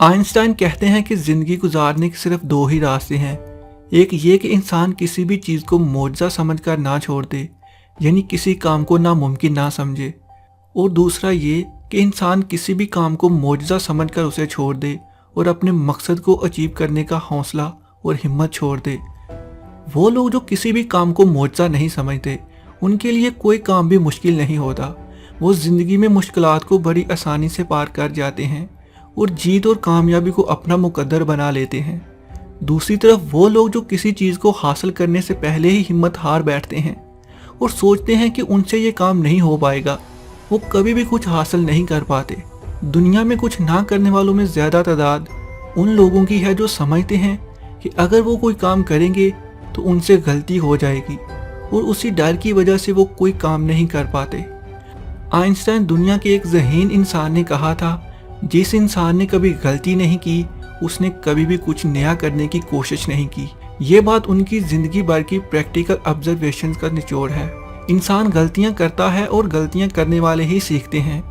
Einstein कहते हैं कि ज़िंदगी गुजारने के सिर्फ दो ही रास्ते हैं। एक ये कि इंसान किसी भी चीज़ को मुआवजा समझकर ना छोड़ दे, यानी किसी काम को नामुमकिन ना समझे, और दूसरा ये कि इंसान किसी भी काम को मुआवजा समझकर उसे छोड़ दे और अपने मकसद को अचीव करने का हौसला और हिम्मत छोड़ दे। वो लोग जो किसी भी काम को मुआवजा नहीं समझते, उनके लिए कोई काम भी मुश्किल नहीं होता। वो ज़िंदगी में मुश्किलात को बड़ी आसानी से पार कर जाते हैं और जीत और कामयाबी को अपना मुकद्दर बना लेते हैं। दूसरी तरफ वो लोग जो किसी चीज़ को हासिल करने से पहले ही हिम्मत हार बैठते हैं और सोचते हैं कि उनसे ये काम नहीं हो पाएगा, वो कभी भी कुछ हासिल नहीं कर पाते। दुनिया में कुछ ना करने वालों में ज़्यादा तादाद उन लोगों की है जो समझते हैं कि अगर वो कोई काम करेंगे तो उनसे गलती हो जाएगी और उसी डर की वजह से वो कोई काम नहीं कर पाते। आइंस्टाइन दुनिया के एक ज़हीन इंसान ने कहा था, जिस इंसान ने कभी गलती नहीं की उसने कभी भी कुछ नया करने की कोशिश नहीं की। ये बात उनकी ज़िंदगी भर की प्रैक्टिकल ऑब्जर्वेशंस का निचोड़ है। इंसान गलतियां करता है और गलतियां करने वाले ही सीखते हैं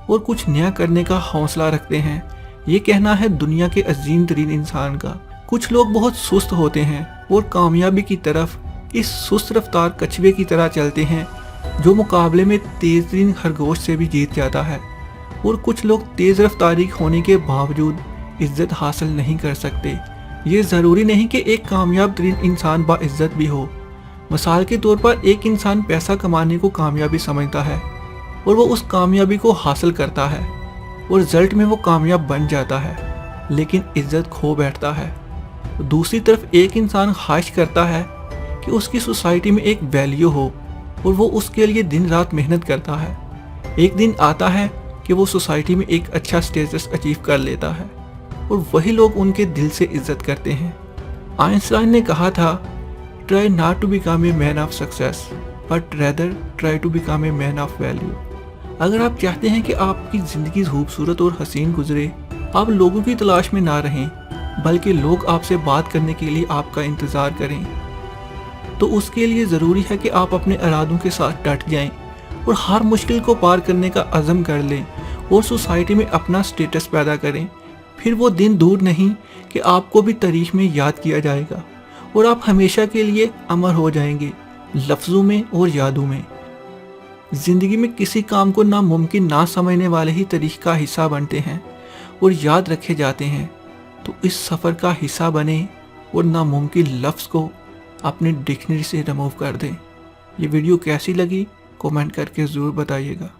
और कुछ नया करने का हौसला रखते हैं। ये कहना है दुनिया के अजीम तरीन इंसान का। कुछ लोग बहुत सुस्त होते हैं और कामयाबी की तरफ इस सुस्त रफ्तार कछुए की तरह चलते हैं जो मुकाबले में तेज तरीन खरगोश से भी जीत जाता है, और कुछ लोग तेज रफ्तारी होने के बावजूद इज्जत हासिल नहीं कर सकते। ये ज़रूरी नहीं कि एक कामयाब तरीन इंसान बाइज्जत भी हो। मिसाल के तौर पर एक इंसान पैसा कमाने को कामयाबी समझता है और वो उस कामयाबी को हासिल करता है और रिजल्ट में वो कामयाब बन जाता है, लेकिन इज्जत खो बैठता है। दूसरी तरफ एक इंसान ख्वाहिश करता है कि उसकी सोसाइटी में एक वैल्यू हो और वो उसके लिए दिन रात मेहनत करता है। एक दिन आता है कि वो सोसाइटी में एक अच्छा स्टेटस अचीव कर लेता है और वही लोग उनके दिल से इज्जत करते हैं। आइंस्टाइन ने कहा था, try not to become a man of success but rather try to become a man of value. अगर आप चाहते हैं कि आपकी ज़िंदगी खूबसूरत और हसीन गुजरे, आप लोगों की तलाश में ना रहें, बल्कि लोग आपसे बात करने के लिए आपका इंतज़ार करें। तो उसके लिए ज़रूरी है कि आप अपने इरादों के साथ डट जाएं और हर मुश्किल को पार करने का अज़म कर लें और सोसाइटी में अपना स्टेटस पैदा करें। फिर वो दिन दूर नहीं कि आपको भी तारीख में याद किया जाएगा और आप हमेशा के लिए अमर हो जाएंगे, लफ्ज़ों में और यादों में। ज़िंदगी में किसी काम को नामुमकिन ना समझने वाले ही तारीख का हिस्सा बनते हैं और याद रखे जाते हैं। तो इस सफ़र का हिस्सा बने और नामुमकिन लफ्ज़ को अपनी डिक्शनरी से रिमूव कर दें। ये वीडियो कैसी लगी कमेंट करके ज़रूर बताइएगा।